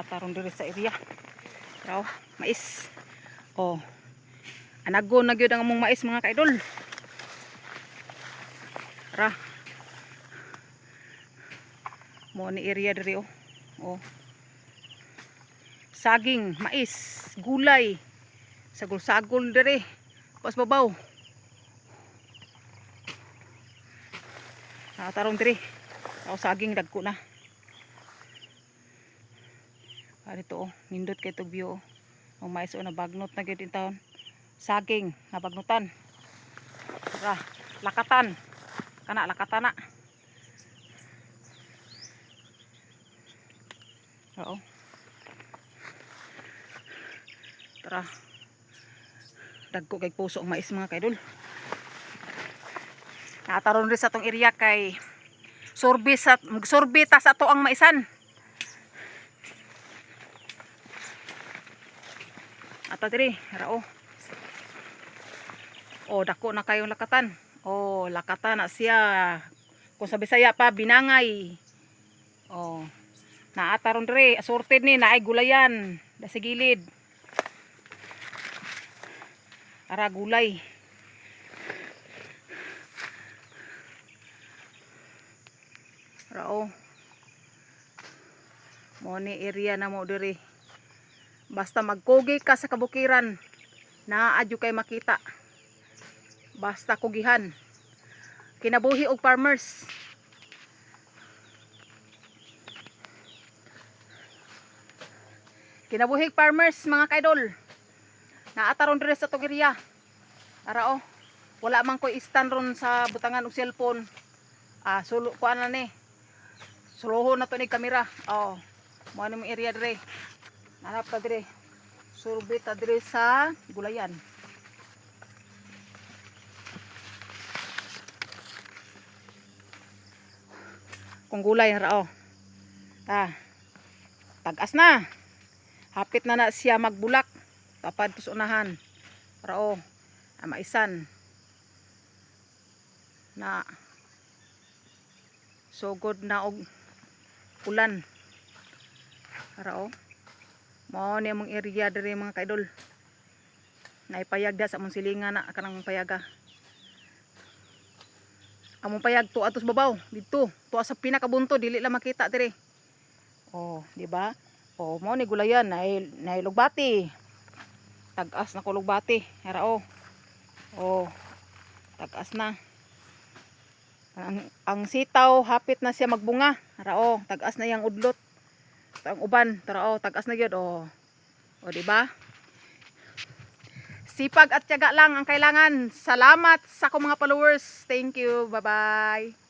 Nataron diri sa area. Raw, mais. Oh. Anagon na gyud ang among mais mga kaidol. Ra. Mo ni area diri oh. Oh. Saging, mais, gulay. Sagol-sagol diri. Pas babaw. Nataron diri. Raw saging dagko na. Dito oh, nindot kay tog view oh. Ang mais oh nabagnot na gyud in taon. Saging nabagnutan. Ra, lakatan. Kana lakatan na. Oo. Tara. Dagko kay puso ang mais mga kaidol. Nataron rin sa tong area kay sorbita sa ato ang maisan. Ato diri, rao. Oh, dako na kayong lakatan. Oh, lakatan na siya. Kung sa Bisaya pa, binangay. Oh. Naataron diri, assorted ni naay gulayan, da sa gilid. Ara gulay. Rao. Mo ni area na mo diri. Basta magkugi ka sa kabukiran, naadyo kay makita. Basta kugihan. Kinabuhi og farmers. Kinabuhi farmers mga kaidol. Naataron diri sa tong area. Ara oh. Wala man koy stand ron sa butangan og cellphone. Sulo ko ana ni. Suluhon na to ni kamera. Oh. Mo ani mo area diri. Nanap ta diri. Surbit ta diri sa gulayan. Kung gulay ra oh. Tagas na. Hapit na na siya magbulak. Tapad sa unahan. Ra oh. Maisan. Na sugod na og ulan. Ra oh. Mao ni among area diri mga kaidol. Naipayag da sa among silingan na kanang payaga. Among payag tuwa sa babaw dito, tuwa sa pinakabunto dili lang makita diri. Oh, di ba? Oh, mao ni gulayan na lugbati. Tagas na ko lugbati. Ara oh. Oh. Tagas na. Ang sitaw hapit na siya magbunga. Ara oh, tagas na yang udlot. Ang uban, tara oh, tagas na gyud oh. O di ba? Sipag at tiyaga lang ang kailangan. Salamat sa akong mga followers. Thank you. Bye-bye.